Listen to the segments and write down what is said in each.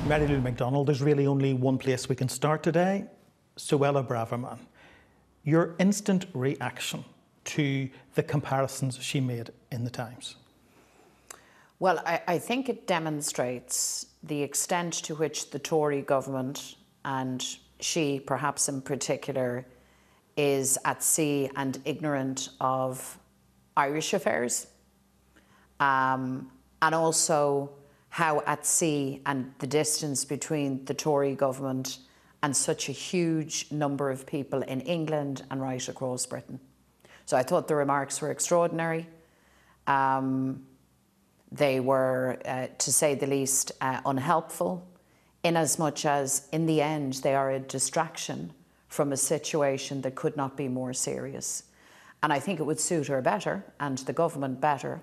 Mary Lou McDonald, there's really only one place we can start today. Suella Braverman, your instant reaction to the comparisons she made in the Times? Well, I think it demonstrates the extent to which the Tory government, and she perhaps in particular, is at sea and ignorant of Irish affairs, and also how at sea and the distance between the Tory government and such a huge number of people in England and right across Britain. So I thought the remarks were extraordinary. They were, to say the least, unhelpful, in as much as, in the end, they are a distraction from a situation that could not be more serious. And I think it would suit her better, and the government better,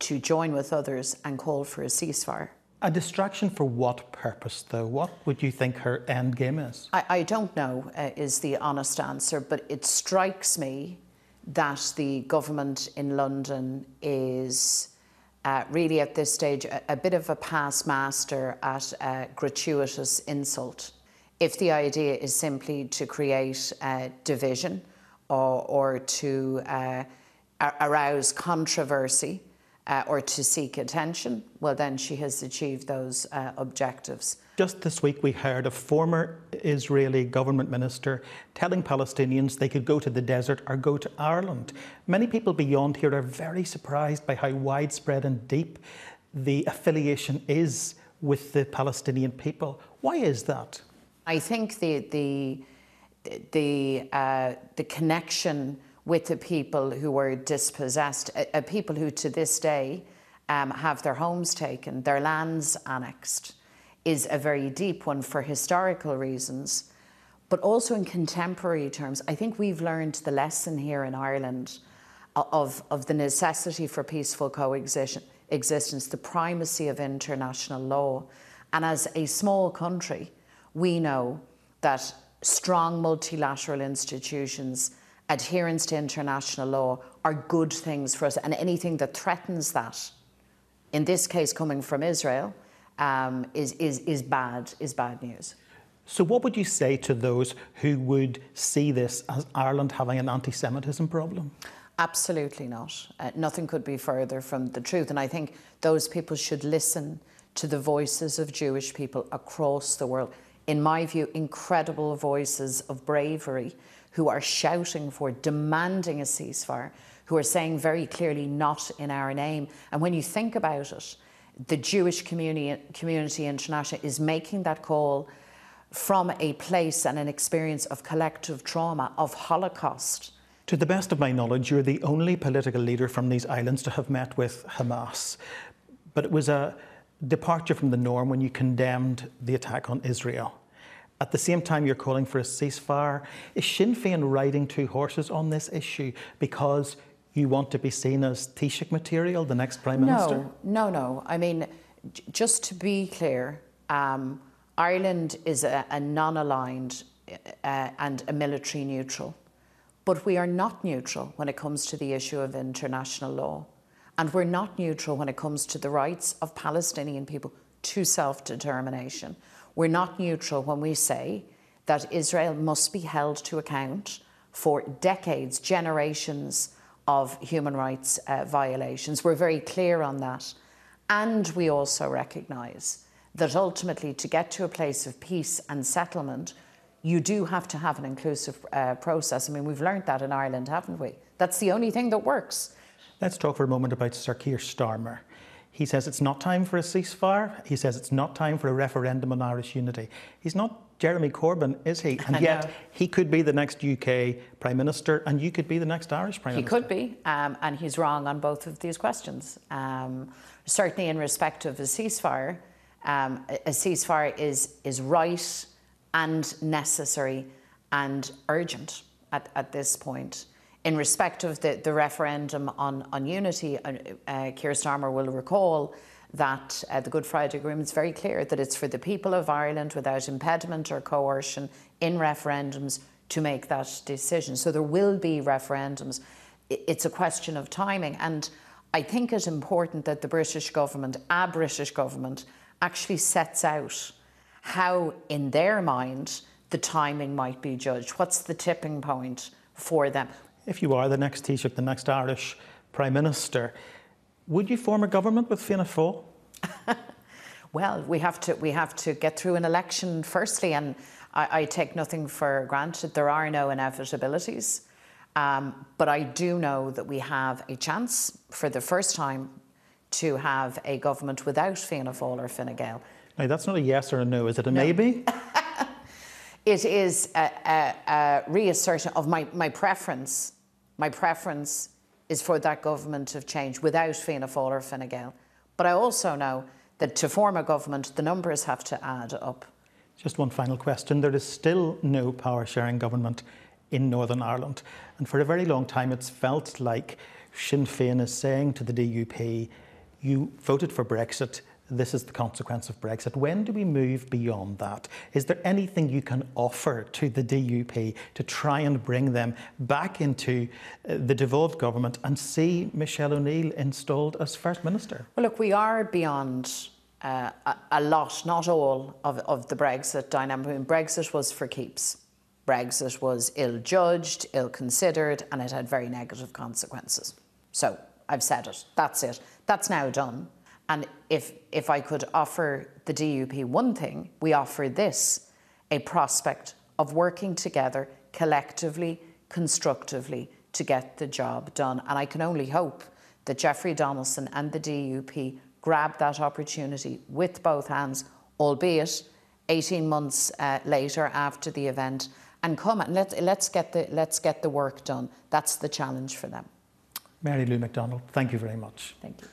to join with others and call for a ceasefire. A distraction for what purpose, though? What would you think her end game is? I don't know, is the honest answer, but it strikes me that the government in London is really at this stage a bit of a past master at gratuitous insult. If the idea is simply to create division or to arouse controversy or to seek attention, well, then she has achieved those objectives. Just this week we heard a former Israeli government minister telling Palestinians they could go to the desert or go to Ireland. Many people beyond here are very surprised by how widespread and deep the affiliation is with the Palestinian people. Why is that? I think the connection with the people who were dispossessed, people who to this day have their homes taken, their lands annexed, is a very deep one for historical reasons, but also in contemporary terms. I think we've learned the lesson here in Ireland of the necessity for peaceful coexistence, the primacy of international law. And as a small country, we know that strong multilateral institutions, adherence to international law are good things for us, and anything that threatens that, in this case coming from Israel, is bad news. So what would you say to those who would see this as Ireland having an anti-Semitism problem? Absolutely not. Nothing could be further from the truth, and I think those people should listen to the voices of Jewish people across the world. In my view, incredible voices of bravery who are shouting for, demanding a ceasefire, who are saying very clearly, not in our name. And when you think about it, the Jewish community international is making that call from a place and an experience of collective trauma, of Holocaust. To the best of my knowledge, you're the only political leader from these islands to have met with Hamas. But it was a departure from the norm when you condemned the attack on Israel. At the same time, you're calling for a ceasefire. Is Sinn Fein riding two horses on this issue because you want to be seen as Taoiseach material, the next Prime Minister? No. I mean, just to be clear, Ireland is a non-aligned and a military neutral. But we are not neutral when it comes to the issue of international law. And we're not neutral when it comes to the rights of Palestinian people to self-determination. We're not neutral when we say that Israel must be held to account for decades, generations of human rights violations. We're very clear on that. And we also recognise that ultimately, to get to a place of peace and settlement, you do have to have an inclusive process. I mean, we've learned that in Ireland, haven't we? That's the only thing that works. Let's talk for a moment about Sir Keir Starmer. He says it's not time for a ceasefire. He says it's not time for a referendum on Irish unity. He's not Jeremy Corbyn, is he? And yet he could be the next UK Prime Minister and you could be the next Irish Prime Minister. He could be, and he's wrong on both of these questions. Certainly in respect of a ceasefire is right and necessary and urgent at this point. In respect of the referendum on unity, Keir Starmer will recall that the Good Friday Agreement is very clear that it's for the people of Ireland without impediment or coercion in referendums to make that decision. So there will be referendums. It's a question of timing. And I think it's important that the British government, a British government actually sets out how, in their mind, the timing might be judged. What's the tipping point for them? If you are the next Taoiseach, the next Irish Prime Minister, would you form a government with Fianna Fáil? Well, we have to get through an election firstly, and I take nothing for granted. There are no inevitabilities. But I do know that we have a chance for the first time to have a government without Fianna Fáil or Fine Gael. Now, that's not a yes or a no, is it a maybe? It is a reassertion of my preference. My preference is for that government of change without Fianna Fáil or Fine Gael. But I also know that to form a government, the numbers have to add up. Just one final question. There is still no power-sharing government in Northern Ireland. And for a very long time, it's felt like Sinn Fein is saying to the DUP, you voted for Brexit, this is the consequence of Brexit. When do we move beyond that? Is there anything you can offer to the DUP to try and bring them back into the devolved government and see Michelle O'Neill installed as First Minister? Well, look, we are beyond a lot, not all, of the Brexit dynamic. I mean, Brexit was for keeps. Brexit was ill-judged, ill-considered, and it had very negative consequences. So I've said it. That's it. That's now done. And if I could offer the DUP one thing, we offer this, a prospect of working together collectively, constructively to get the job done. And I can only hope that Jeffrey Donaldson and the DUP grab that opportunity with both hands, albeit 18 months later after the event, and come and let's get the work done. That's the challenge for them. Mary Lou McDonald, thank you very much. Thank you.